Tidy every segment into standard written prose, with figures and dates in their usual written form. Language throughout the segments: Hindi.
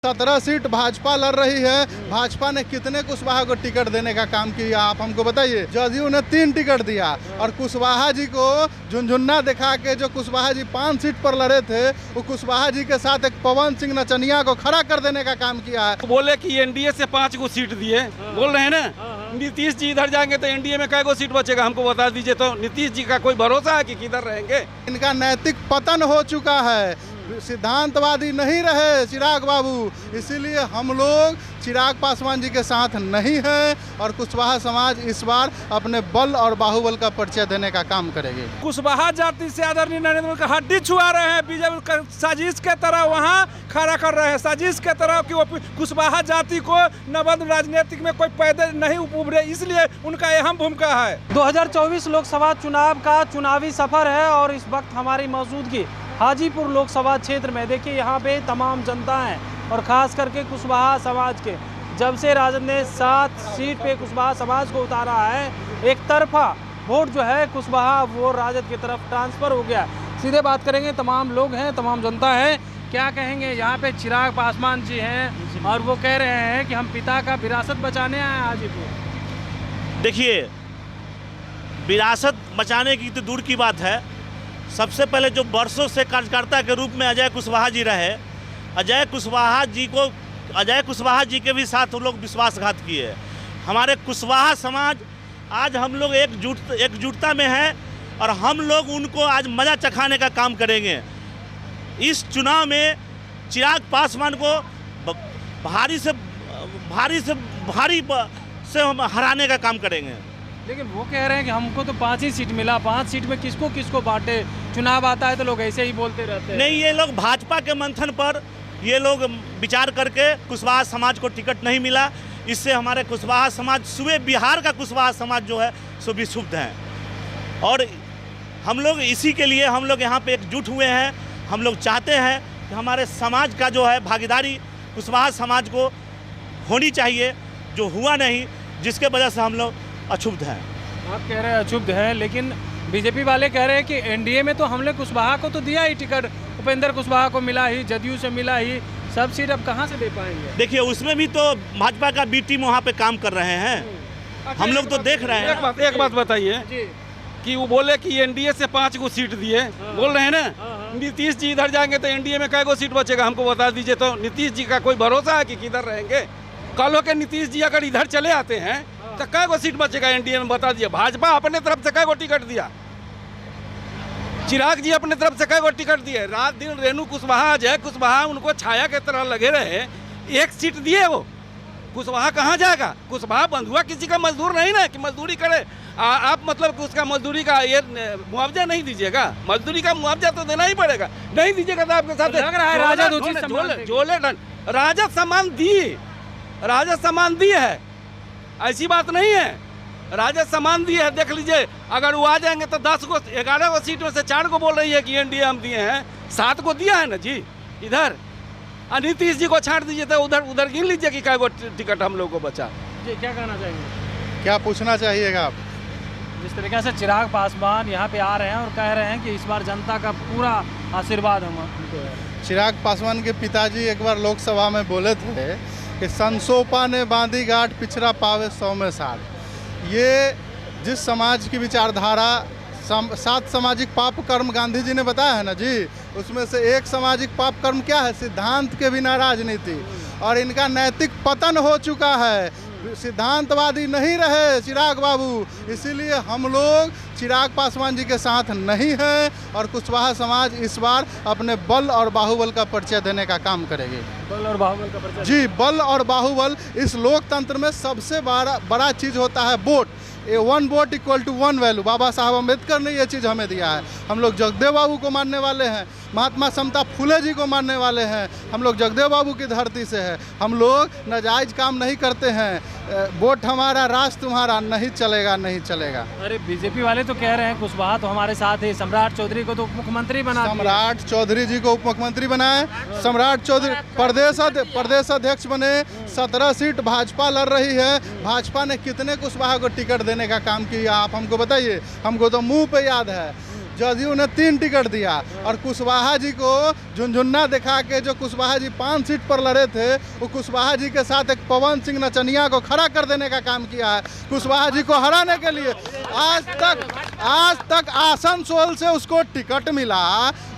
17 सीट भाजपा लड़ रही है। भाजपा ने कितने कुशवाहा को टिकट देने का काम किया आप हमको बताइए। जदयू ने 3 टिकट दिया और कुशवाहा जी को झुनझुन्ना दिखा के जो कुशवाहा जी 5 सीट पर लड़े थे वो कुशवाहा जी के साथ एक पवन सिंह नचनिया को खड़ा कर देने का काम किया है। बोले कि एनडीए से 5 को सीट दिए, बोल रहे हैं ना। नीतीश जी इधर जाएंगे तो एनडीए में कै गो सीट बचेगा हमको बता दीजिए। तो नीतीश जी का कोई भरोसा है कि किधर रहेंगे? इनका नैतिक पतन हो चुका है, सिद्धांतवादी नहीं रहे चिराग बाबू, इसीलिए हम लोग चिराग पासवान जी के साथ नहीं हैं और कुशवाहा समाज इस बार अपने बल और बाहुबल का परिचय देने का काम करेगी। कुशवाहा जाति से आदरणीय नरेंद्र मोदी का हड्डी छुआ रहे हैं, बीजेपी साजिश के तरह वहाँ खड़ा कर रहे हैं, साजिश के तरह कि वो कुशवाहा जाति को नवंद राजनीतिक में कोई पैदल नहीं उभरे, इसलिए उनका अहम भूमिका है। 2024 लोकसभा चुनाव का चुनावी सफर है और इस वक्त हमारी मौजूदगी हाजीपुर लोकसभा क्षेत्र में। देखिए यहाँ पे तमाम जनता है और ख़ास करके कुशवाहा समाज के, जब से राजद ने 7 सीट पे कुशवाहा समाज को उतारा है, एक तरफा वोट जो है कुशवाहा वो राजद की तरफ ट्रांसफ़र हो गया। सीधे बात करेंगे, तमाम लोग हैं, तमाम जनता है, क्या कहेंगे। यहाँ पे चिराग पासवान जी हैं और वो कह रहे हैं कि हम पिता का विरासत बचाने आए हैं हाजीपुर। देखिए, विरासत बचाने की तो दूर की बात है। सबसे पहले जो वर्षों से कार्यकर्ता के रूप में अजय कुशवाहा जी रहे, अजय कुशवाहा जी के भी साथ वो लोग विश्वासघात किए। हमारे कुशवाहा समाज आज हम लोग एकजुटता में है और हम लोग उनको आज मजा चखाने का काम करेंगे। इस चुनाव में चिराग पासवान को भारी से हम हराने का काम करेंगे। लेकिन वो कह रहे हैं कि हमको तो 5 ही सीट मिला, 5 सीट में किसको किसको बांटे। चुनाव आता है तो लोग ऐसे ही बोलते रहते हैं। नहीं, ये लोग भाजपा के मंथन पर ये लोग विचार करके कुशवाहा समाज को टिकट नहीं मिला, इससे हमारे कुशवाहा समाज, सूबे बिहार का कुशवाहा समाज जो है सो भी क्षुब्ध हैं। और हम लोग इसी के लिए हम लोग यहाँ पे एकजुट हुए हैं। हम लोग चाहते हैं कि हमारे समाज का जो है भागीदारी कुशवाहा समाज को होनी चाहिए, जो हुआ नहीं, जिसके वजह से हम लोग अक्षुब्ध हैं। आप कह रहे हैं अक्षुब्ध हैं, लेकिन बीजेपी वाले कह रहे हैं कि एनडीए में तो हमने कुशवाहा को तो दिया ही टिकट, उपेंद्र कुशवाहा को मिला ही, जदयू से मिला ही, सब सीट अब कहाँ से दे पाएंगे? देखिए, उसमें भी तो भाजपा का बी टीम वहाँ पे काम कर रहे हैं, हम लोग तो देख रहे हैं। एक बात बताइए कि वो बोले कि एनडीए से 5 को सीट दिए, बोल रहे हैं ना। नीतीश जी इधर जाएंगे तो एनडीए में कै गो सीट बचेगा हमको बता दीजिए। तो नीतीश जी का कोई भरोसा है कि किधर रहेंगे? कल हो के नीतीश जी अगर इधर चले आते हैं तो कै गो सीट बचेगा एनडीए में, बता दिए। भाजपा अपने तरफ से कै गो टिकट दिया, चिराग जी अपने तरफ से कै गो टिकट दिए। रात दिन रेणु कुशवाहा, अजय कुशवाहा उनको छाया के तरह लगे रहे, 1 सीट दिए। वो कुशवाहा कहाँ जाएगा? कुशवाहा बंधुआ किसी का मजदूर नहीं ना कि मजदूरी करे। आप मतलब कि उसका मजदूरी का ये मुआवजा नहीं दीजिएगा? मजदूरी का मुआवजा तो देना ही पड़ेगा। नहीं दीजिएगा तो आपके साथ लग रहा है राजद राजद सम्मान दी है, ऐसी बात नहीं है। राजद सम्मान दिए है, देख लीजिए। अगर वो आ जाएंगे तो 10 को 11 को सीट में से 4 को बोल रही है कि एनडीए हम दिए हैं, 7 को दिया है ना जी इधर। नीतीश जी को छाड़ दीजिए तो उधर गिन लीजिए कि कै गो टिकट हम लोग को बचा। जी, क्या कहना चाहेंगे? क्या पूछना चाहिएगा आप? जिस तरीके से चिराग पासवान यहाँ पे आ रहे हैं और कह रहे हैं कि इस बार जनता का पूरा आशीर्वाद हमको है। चिराग पासवान के पिताजी एक बार लोकसभा में बोले थे कि संसोपा ने बांधी गांठ पिछड़ा पावे 100 में 60। ये जिस समाज की विचारधारा 7 सामाजिक पाप कर्म गांधी जी ने बताया है ना जी, उसमें से एक सामाजिक पाप कर्म क्या है? सिद्धांत के बिना राजनीति। और इनका नैतिक पतन हो चुका है, सिद्धांतवादी नहीं रहे चिराग बाबू, इसीलिए हम लोग चिराग पासवान जी के साथ नहीं हैं और कुशवाहा समाज इस बार अपने बल और बाहुबल का परिचय देने का काम करेगी। बल और बाहुबल का परिचय? जी, बल और बाहुबल। इस लोकतंत्र में सबसे बड़ा चीज़ होता है vote. 1 vote equal to 1 value. Baba Saheb Ambedkar ने ये चीज़ हमें दिया है। हम लोग जगदेव बाबू को मानने वाले हैं, महात्मा समता फुले जी को मानने वाले हैं। हम लोग जगदेव बाबू की धरती से है। हम लोग नाजायज काम नहीं करते हैं। वोट हमारा, राज तुम्हारा, नहीं चलेगा, नहीं चलेगा। अरे बीजेपी वाले तो कह रहे हैं कुशवाहा तो हमारे साथ है, सम्राट चौधरी को तो उप मुख्यमंत्री बना दिया। सम्राट चौधरी जी को उप मुख्यमंत्री बनाए, सम्राट चौधरी प्रदेश अध्यक्ष बने। 17 सीट भाजपा लड़ रही है। भाजपा ने कितने कुशवाहा को टिकट देने का काम किया आप हमको बताइए। हमको तो मुंह पे याद है। जदयू ने 3 टिकट दिया और कुशवाहा जी को झुनझुन्ना दिखा के जो कुशवाहा जी 5 सीट पर लड़े थे वो कुशवाहा जी के साथ एक पवन सिंह नचनिया को खड़ा कर देने का काम किया है कुशवाहा जी को हराने के लिए। आज तक आसनसोल से उसको टिकट मिला,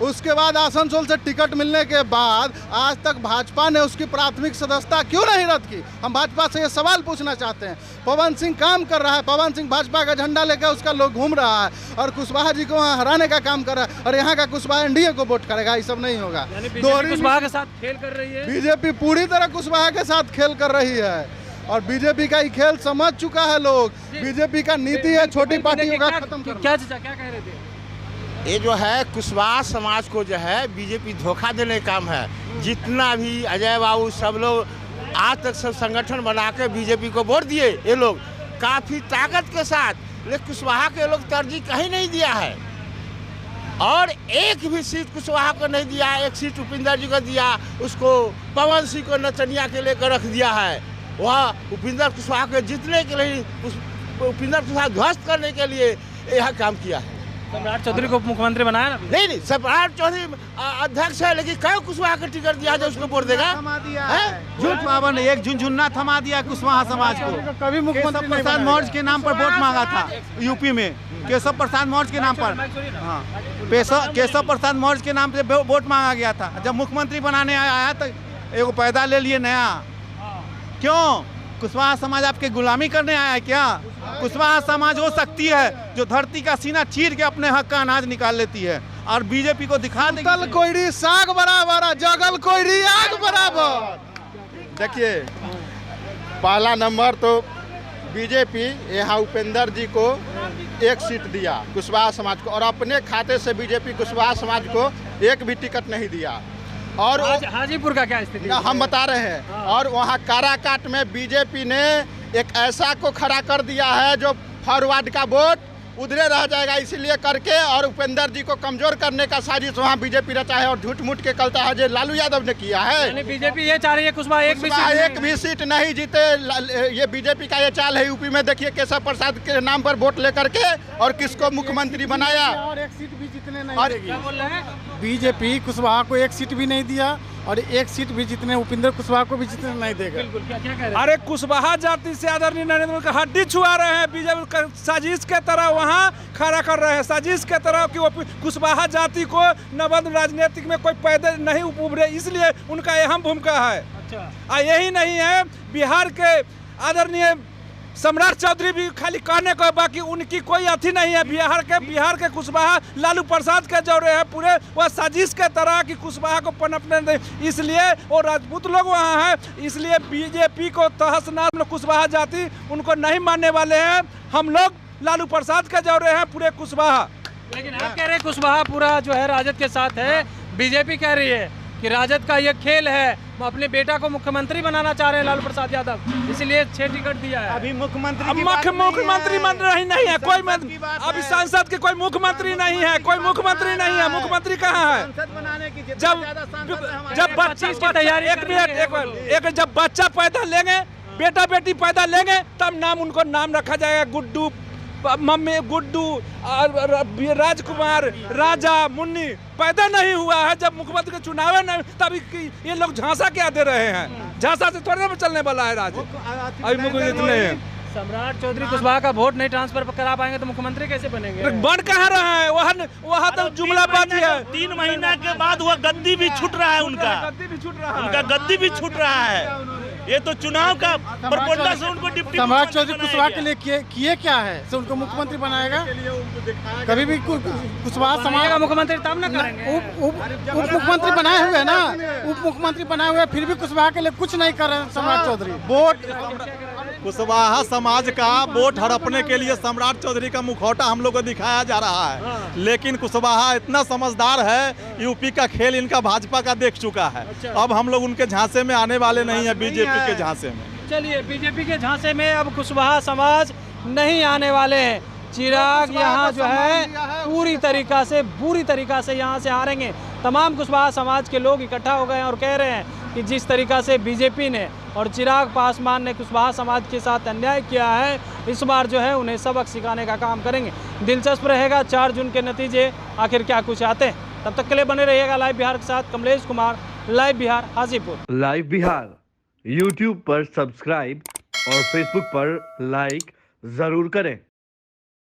उसके बाद आसनसोल से टिकट मिलने के बाद आज तक भाजपा ने उसकी प्राथमिक सदस्यता क्यों नहीं रद्द की? हम भाजपा से ये सवाल पूछना चाहते हैं। पवन सिंह काम कर रहा है, पवन सिंह भाजपा का झंडा लेकर उसका लोग घूम रहा है और कुशवाहा जी को वहाँ हराने का काम कर रहा है और यहाँ का कुशवाहा एनडीए को वोट करेगा, ये सब नहीं होगा। कुशवाहा के साथ खेल कर रही है बीजेपी, पूरी तरह कुशवाहा के साथ खेल कर रही है और बीजेपी का ही खेल समझ चुका है लोग। बीजेपी का नीति है छोटी पार्टियों का खत्म करना। क्या कह रहे थे? ये जो है कुशवाहा समाज को जो है बीजेपी धोखा देने का काम है। जितना भी अजय बाबू सब लोग आज तक सब संगठन बना के बीजेपी को वोट दिए, ये लोग काफ़ी ताकत के साथ, लेकिन कुशवाहा के लोग तरजीह कहीं नहीं दिया है और एक भी सीट कुशवाहा को नहीं दिया। एक सीट उपिंदर जी को दिया, उसको पवन सिंह को नचनिया के लेकर रख दिया है। वह उपिंदर कुशवाहा को जीतने के लिए, उपिंदर कुशवाहा ध्वस्त करने के लिए यह काम किया है। सम्राट चौधरी को मुख्यमंत्री बनाया ना? नहीं, सम्राट चौधरी अध्यक्ष है, लेकिन कई कुशवाहा का टिकट दिया जो उसको वोट देगा? झूठ बावन एक झुनझुन्ना थमा दिया कुशवाहा समाज को। कभी मुख्यमंत्री प्रसाद मौर्य के नाम पर वोट मांगा था यूपी में, केशव प्रसाद मौर्य के नाम पर। हाँ, केशव प्रसाद मौर्य के नाम से वोट मांगा गया था। जब मुख्यमंत्री बनाने आया तो एगो पैदा ले लिए नया। क्यों? कुशवाहा समाज आपके गुलामी करने आया है क्या? कुशवाहा समाज वो शक्ति है जो धरती का सीना चीर के अपने हक का अनाज निकाल लेती है और बीजेपी को दिखा देगी। जगल कोईरी साग बराबर, जगल कोईरी आग बराबर। देखिए, पहला नंबर तो बीजेपी यहाँ उपेंद्र जी को 1 सीट दिया कुशवाहा समाज को और अपने खाते से बीजेपी कुशवाहा समाज को 1 भी टिकट नहीं दिया। और हाजीपुर का क्या स्थिति है? हम बता रहे हैं। और वहाँ काराकाट में बीजेपी ने एक ऐसा को खड़ा कर दिया है जो फॉरवर्ड का वोट उधरे रह जाएगा, इसलिए करके और उपेंद्र जी को कमजोर करने का साजिश वहाँ बीजेपी रचा है और झूठ मूठ के कलता है जो लालू यादव ने किया है। बीजेपी ये चाह रही है कुशवाहा एक भी सीट नहीं जीते। ये बीजेपी का ये चाल है। यूपी में देखिए केशव प्रसाद के नाम पर वोट लेकर के और किसको मुख्यमंत्री बनाया और 1 सीट भी जीतने नहीं देगी। बीजेपी कुशवाहा को 1 सीट भी नहीं दिया और 1 सीट भी जीतने उपिंदर कुशवाहा को भी जीतने नहीं देगा। क्या कह रहे हैं? अरे कुशवाहा जाति से आदरणीय नरेंद्र मोदी का हड्डी छुआ रहे हैं। बीजेपी साजिश के तरह वहाँ खड़ा कर रहे हैं, साजिश के तरह कि कुशवाहा जाति को नवद राजनीतिक में कोई पैदल नहीं उभरे, इसलिए उनका अहम भूमिका है। अच्छा, यही नहीं है, बिहार के आदरणीय सम्राट चौधरी भी खाली कहने को, बाकी उनकी कोई अथी नहीं है। बिहार के कुशवाहा लालू प्रसाद के जो रहे हैं पूरे वह साजिश के तरह कि कुशवाहा को पनपने दें, इसलिए वो राजपूत लोग वहाँ हैं, इसलिए बीजेपी को तहस नहस कुशवाहा जाति उनको नहीं मानने वाले हैं। हम लोग लालू प्रसाद के जो रहे हैं पूरे कुशवाहा। लेकिन आप कह रहे हैं कुशवाहा पूरा जो है राजद के साथ है, बीजेपी कह रही है कि राजद का ये खेल है, वो अपने बेटा को मुख्यमंत्री बनाना चाह रहे हैं लालू प्रसाद यादव, इसलिए 6 टिकट दिया है। अभी मुख्यमंत्री नहीं है कोई, अभी सांसद के कोई मुख्यमंत्री नहीं है, कोई मुख्यमंत्री नहीं है। मुख्यमंत्री कहाँ है? जब बच्चा पैदा लेंगे, बेटा बेटी पैदा लेंगे, तब नाम उनको नाम रखा जाएगा गुड्डू, मम्मी गुड्डू, राजकुमार, राजा, मुन्नी। पैदा नहीं हुआ है जब मुख्यमंत्री के चुनाव नहीं, तभी ये लोग झांसा क्या दे रहे हैं? झांसा से थोड़े ना चलने वाला है राज। अभी मुख्यमंत्री नहीं है। सम्राट चौधरी कुशवाहा का वोट नहीं ट्रांसफर करा पाएंगे तो मुख्यमंत्री कैसे बनेंगे? बन कहाँ रहा है? वहाँ तो जुमलाबाजी है। 3 महीना के बाद वह गद्दी भी छूट रहा है, उनका गद्दी भी छूट रहा है। ये तो चुनाव का प्रपोजल से उनको डिप्टी सम्राट चौधरी कुशवाहा के लिए किए क्या है से उनको मुख्यमंत्री बनाएगा? कभी भी कुशवाहा समाज का मुख्यमंत्री तब ना करेंगे। उप मुख्यमंत्री बनाए हुए ना, उप मुख्यमंत्री बनाए हुए, फिर भी कुशवाहा के लिए कुछ नहीं कर रहे सम्राट चौधरी। वोट कुशवाहा समाज का वोट हड़पने के लिए सम्राट चौधरी का मुखौटा हम लोग को दिखाया जा रहा है, लेकिन कुशवाहा इतना समझदार है, यूपी का खेल इनका भाजपा का देख चुका है। अब हम लोग उनके झांसे में आने वाले नहीं है, बीजेपी के झांसे में। चलिए, बीजेपी के झांसे में अब कुशवाहा समाज नहीं आने वाले हैं। चिराग यहाँ जो है पूरी तरीका से यहाँ से हारेंगे। तमाम कुशवाहा समाज के लोग इकट्ठा हो गए हैं और कह रहे हैं कि जिस तरीका से बीजेपी ने और चिराग पासवान ने कुशवाहा समाज के साथ अन्याय किया है, इस बार जो है उन्हें सबक सिखाने का काम करेंगे। दिलचस्प रहेगा 4 जून के नतीजे आखिर क्या कुछ आते हैं। तब तक के लिए बने रहिएगा लाइव बिहार के साथ। Kamlesh Kumar, live Bihar, Hajipur. Live Bihar YouTube पर सब्सक्राइब और फेसबुक पर लाइक जरूर करें।